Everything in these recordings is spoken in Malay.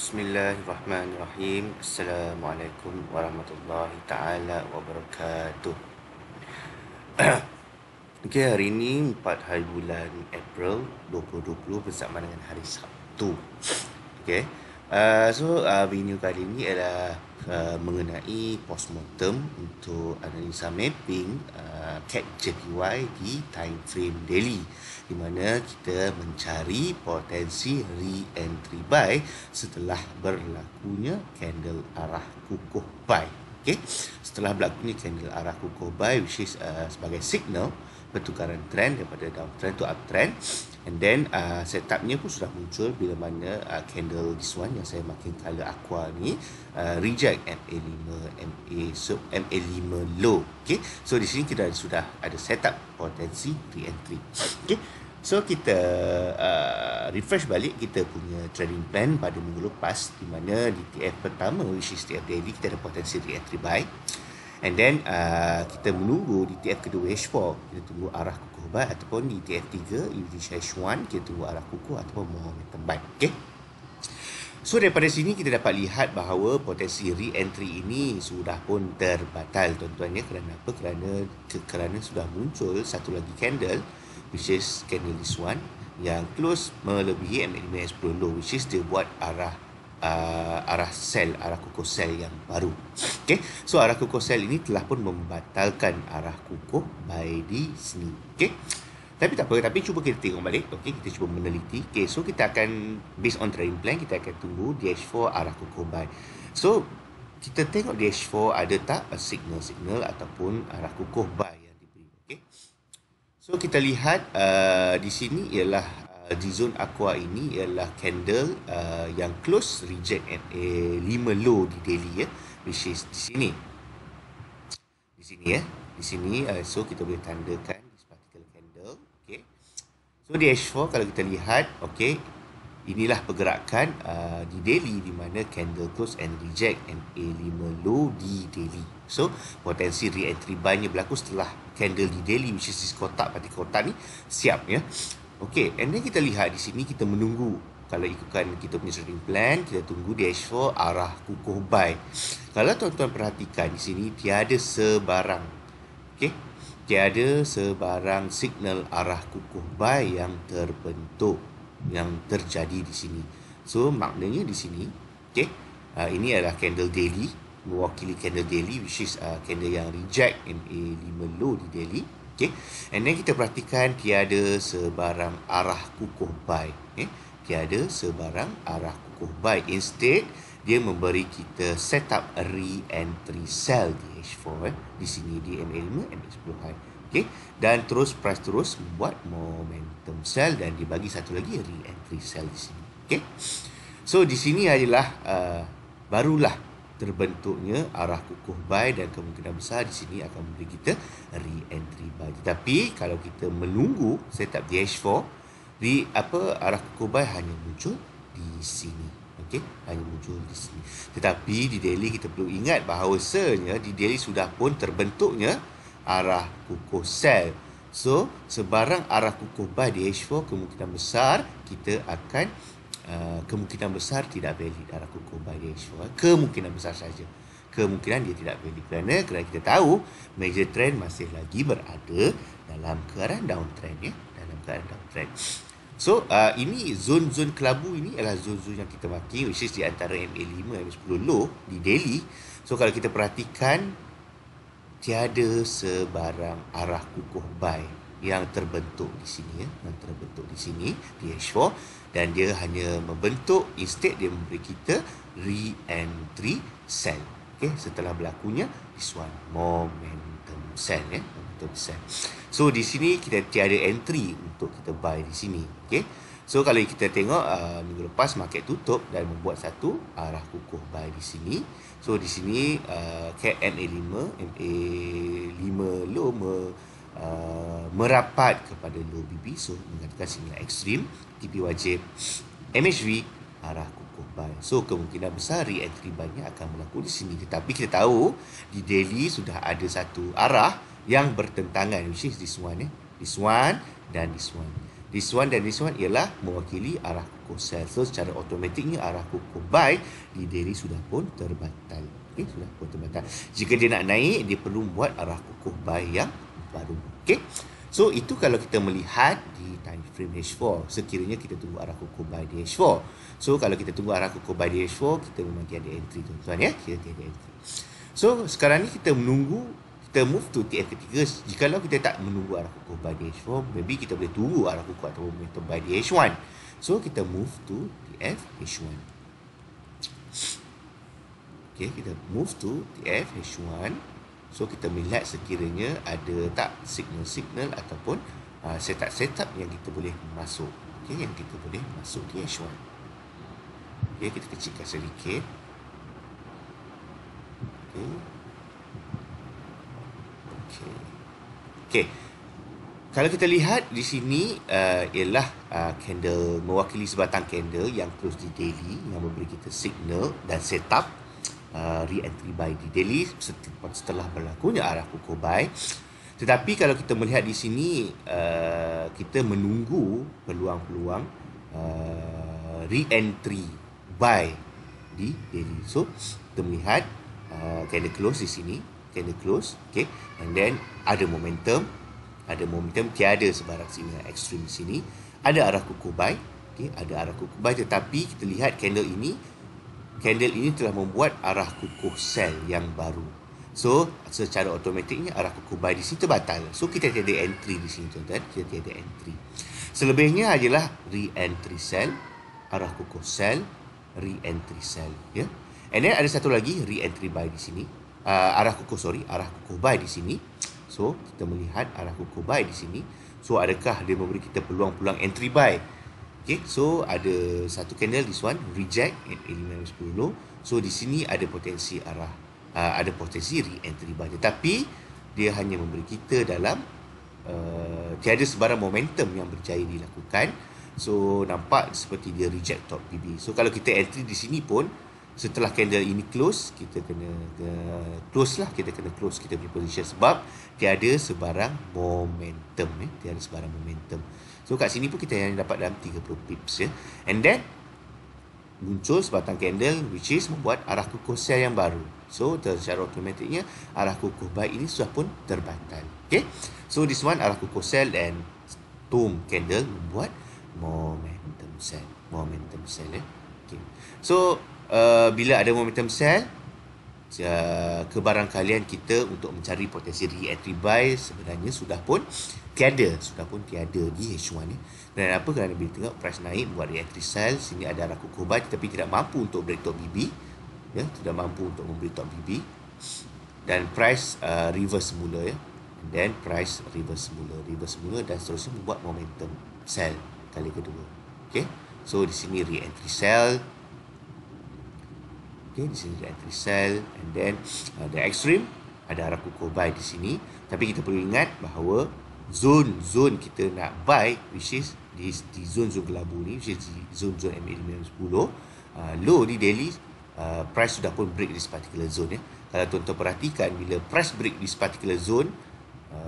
Bismillahirrahmanirrahim. Assalamualaikum warahmatullahi taala wabarakatuh. Okey, hari ini 4 hari bulan April 2020 bersama dengan hari Sabtu. Okey. Video kali ini adalah mengenai postmortem untuk analisa mapping CAC JPY di time frame daily, di mana kita mencari potensi re-entry buy setelah berlakunya candle arah kukuh buy. Okay. Setelah berlakunya candle arah kukuh buy, which is sebagai signal pertukaran trend daripada downtrend to uptrend, and then setupnya pun sudah muncul bila mana candle this one yang saya makin color aqua ni reject MA5 MA5 low. Okay, so di sini kita sudah ada setup potensi re-entry. Okay, so kita refresh balik kita punya trading plan pada minggu lepas, di mana di TF pertama, which is TF daily, kita ada potensi re-entry buy. And then kita menunggu di TF kedua H4, kita tunggu arah kukuh buy, ataupun di TF3 Indonesia H1 kita tunggu arah kukuh ataupun momentum buy. Okay. So daripada sini kita dapat lihat bahawa potensi re-entry ini sudah pun terbatal, tuan-tuan ya. Kerana apa? Kerana sudah muncul satu lagi candle, which is candle this one, yang close melebihi MA5 10 low, which is dia buat arah sell, arah kukuh sell yang baru. Okay, so arah kukuh sell ini telah pun membatalkan arah kukuh buy di sini. Okay, tapi tak apa, tapi cuba kita tengok balik. Okay, kita cuba meneliti. Okay, so kita akan based on trading plan, kita akan tunggu di H4 arah kukuh buy. So kita tengok di H4 ada tak signal ataupun arah kukuh buy yang diberi. Okay, so kita lihat di sini ialah di zone aqua ini ialah candle yang close reject MA5 low di daily ya, which is di sini ya, di sini. So kita boleh tandakan this particular candle. Okay, so di H4 kalau kita lihat, okay, inilah pergerakan di daily, di mana candle close and reject MA5 low di daily. So potensi re-entry buy-nya berlaku setelah candle di daily, which is this kotak, parti kotak ni siap ya. Okey, and then kita lihat di sini, kita menunggu. Kalau ikutkan kita punya trading plan, kita tunggu di H4 arah kukuh buy. Kalau tuan-tuan perhatikan di sini, tiada sebarang, okey, tiada sebarang signal arah kukuh buy yang terbentuk, yang terjadi di sini. So maknanya di sini, okey, ini adalah candle daily, mewakili candle daily, which is candle yang reject MA5 low di daily. Okay. And then kita perhatikan tiada sebarang arah kukuh buy. Okay. Tiada sebarang arah kukuh buy. Instead, dia memberi kita setup re-entry sell di H4. Di sini di MA5, MA10 high. Okay. Dan price terus membuat momentum sell, dan dibagi satu lagi re-entry sell di sini. Okay. So di sini adalah barulah terbentuknya arah kukuh buy, dan kemungkinan besar di sini akan memberi kita re-entry buy. Tetapi kalau kita menunggu setup di H4, arah kukuh buy hanya muncul di sini. Okey, hanya muncul di sini. Tetapi di daily kita perlu ingat bahawasanya di daily sudah pun terbentuknya arah kukuh sell. So sebarang arah kukuh buy di H4, kemungkinan besar kita akan kemungkinan besar tidak valid arah kukuh buy di H4. Kemungkinan besar saja. Kemungkinan dia tidak valid kerana kita tahu major trend masih lagi berada dalam keadaan downtrend ya, dalam keadaan downtrend. So ini zon-zon kelabu ini adalah zon-zon yang kita maki, which is di antara MA5 MA10 low di daily. So kalau kita perhatikan, tiada sebarang arah kukuh buy yang terbentuk di sini ya, yang terbentuk di sini di H4, dan dia hanya membentuk, instead dia memberi kita re-entry sell. Okey, setelah berlakunya this one momentum sell ya, momentum sell. So di sini kita tiada entry untuk kita buy di sini. Okey, so kalau kita tengok minggu lepas market tutup dan membuat satu arah kukuh buy di sini. So di sini MA5 low merapat kepada low BB, so mengatakan sinyal ekstrim. TP wajib MHV arah kukuh buy. So kemungkinan besar re-entry buy-nya akan berlaku di sini. Tetapi kita tahu di daily sudah ada satu arah yang bertentangan, which is this one ya, this one dan this one. This one dan this one ialah mewakili arah kukuh sell. So secara automatiknya arah kukuh buy di daily sudah pun terbatal. Okey, sudah pun terbatal. Jika dia nak naik, dia perlu buat arah kukuh buy yang baru. Okey. So itu kalau kita melihat di time frame H4, sekiranya kita tunggu arah kukuh buy di H4. So kalau kita tunggu arah kukuh buy di H4, kita memang tiada entry tuan-tuan ya. Kita tiada entry. So sekarang ni kita menunggu, kita move to TF ketiga. Jikalau kita tak menunggu arah kukuh buy di H4, maybe kita boleh tunggu arah kukuh atau momentum buy di H1. So kita move to TF H1. Okay, kita move to TF H1. So kita melihat sekiranya ada tak signal-signal ataupun setup-setup yang kita boleh masuk. Okay, yang kita boleh masuk di H1. Okay, kita kecilkan sedikit. Okay. Kalau kita lihat di sini ialah candle mewakili sebatang candle yang close di daily yang memberi kita signal dan setup re-entry buy di daily setelah berlakunya arah kukuh buy. Tetapi kalau kita melihat di sini kita menunggu peluang-peluang re-entry buy di daily. So kita melihat candle close di sini, candle close, okay, and then ada momentum, tiada sebarang signal ekstrim di sini, ada arah kukuh buy, okay, ada arah kukuh buy, tetapi kita lihat candle ini telah membuat arah kukuh sell yang baru. So secara automatiknya arah kukuh buy di sini terbatal. So kita tiada entry di sini tuan-tuan, kita tiada entry. Selebihnya adalah re-entry sell, arah kukuh sell, re-entry sell, ya. Yeah? And then ada satu lagi re-entry buy di sini. Arah kukuh buy di sini. So kita melihat arah kukuh buy di sini. So adakah dia memberi kita peluang-peluang entry buy? Okay, so ada satu candle this one reject at 510. So di sini ada potensi re-entry buy, tetapi dia hanya memberi kita dalam tiada sebarang momentum yang berjaya dilakukan. So nampak seperti dia reject top PB. So kalau kita entry di sini pun setelah candle ini close, kita kena close kita punya position sebab tiada sebarang momentum, tiada sebarang momentum. So kat sini pun kita hanya dapat dalam 30 pips ya. And then muncul sebatang candle which is membuat arah kukuh sell yang baru. So secara automatiknya arah kukuh buy ini sudah pun terbatal. Okay, so this one arah kukuh sell dan tom candle membuat momentum sell ya. Okay, so bila ada momentum sell, kebarangkalian kita untuk mencari potensi re-entry buy sebenarnya sudah pun tiada di H1 ni. Dan apa? Kerana bila tengok price naik buat re-entry sell, sini ada arah kukuh buy tetapi tidak mampu untuk break top BB, ya, tidak mampu untuk memberi top BB, dan price reverse semula ya. And then price reverse semula dan seterusnya membuat momentum sell kali kedua. Okay, so di sini re-entry sell. Okay, di sini re-entry sell, and then the extreme ada arah kukuh buy di sini. Tapi kita perlu ingat bahawa zone kita nak buy which is di zone kelabu ni, which is di zone MA510, low di daily, price sudah pun break this particular zone ya. Kalau tuan-tuan perhatikan bila price break this particular zone,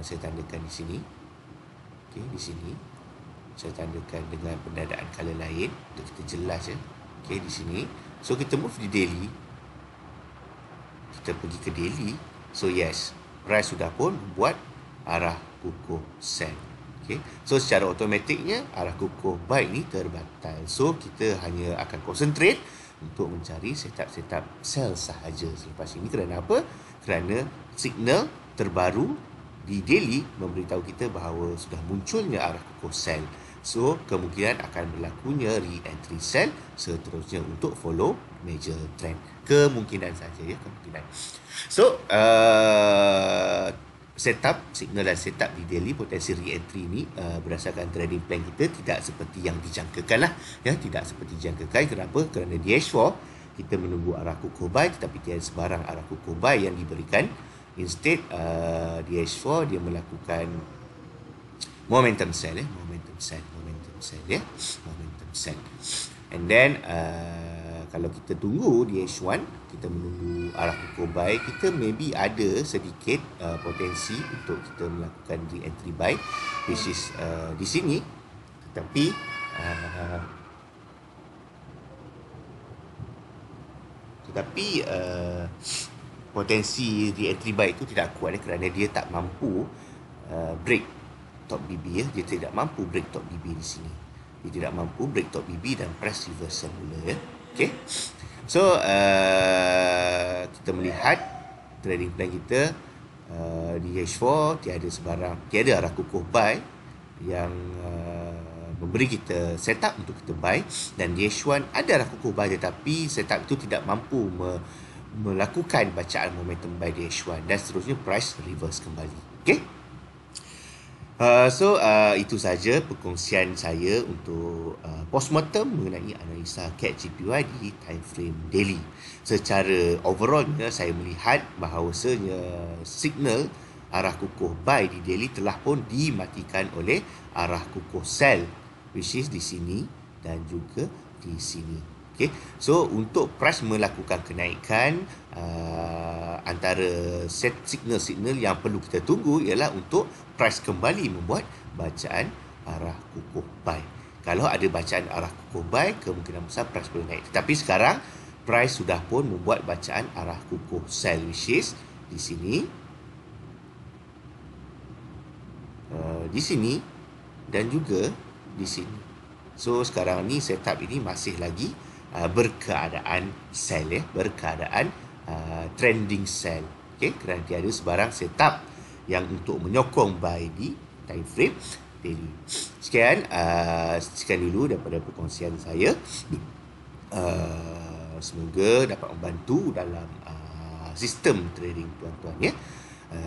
saya tandakan di sini. Okay, di sini saya tandakan dengan pendadaan color lain untuk kita jelas ya. Okay, di sini. So kita move di daily, kita pergi ke daily. So yes, price sudah pun buat arah kukuh sell. Okay, so secara automatiknya arah kukuh buy ni terbatal. So kita hanya akan concentrate untuk mencari setup sell sahaja selepas ini. Kerana apa? Kerana signal terbaru di daily memberitahu kita bahawa sudah munculnya arah kukuh sell. So kemungkinan akan berlakunya re-entry sell seterusnya untuk follow major trend. Kemungkinan saja ya, kemungkinan. So setup signal dan setup di daily potensi re-entry ni berdasarkan trading plan kita tidak seperti yang dijangkakan lah ya, tidak seperti dijangkakan. Kenapa? Kerana di H4 kita menunggu arah kukuh buy tetapi tiada sebarang arah kukuh buy yang diberikan. Instead di H4 dia melakukan momentum sell ya, momentum sell ya, momentum sell. And then kalau kita tunggu di H1, kita menunggu arah kukuh buy, kita maybe ada sedikit potensi untuk kita melakukan re-entry buy which is di sini. Tapi uh, potensi re-entry buy itu tidak kuat kerana dia tak mampu break top BB ya. Dia tidak mampu break top BB di sini. Dia tidak mampu break top BB dan press reversal mula ya. Okay. So kita melihat trading plan kita di H4 tiada arah kukuh buy yang memberi kita setup untuk kita buy, dan di H1 ada arah kukuh buy tetapi setup itu tidak mampu melakukan bacaan momentum buy di H1 dan seterusnya price reverse kembali. Okay. Itu saja perkongsian saya untuk postmortem mengenai analisa CAD JPY di time frame daily. Secara overallnya saya melihat bahawasanya signal arah kukuh buy di daily telah pun dimatikan oleh arah kukuh sell, which is di sini dan juga di sini. Okay. So untuk price melakukan kenaikan, antara set signal-signal yang perlu kita tunggu ialah untuk price kembali membuat bacaan arah kukuh buy. Kalau ada bacaan arah kukuh buy, kemungkinan besar price boleh naik. Tetapi sekarang price sudah pun membuat bacaan arah kukuh sell, which is di sini, di sini dan juga di sini. So sekarang ni setup ini masih lagi berkeadaan sell ya, berkeadaan trending sell. Okey, kerana tiada sebarang setup yang untuk menyokong buy di time frame daily. Sekian dulu daripada perkongsian saya. Semoga dapat membantu dalam sistem trading tuan-tuan ya.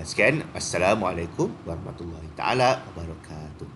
Sekian, assalamualaikum warahmatullahi taala wabarakatuh.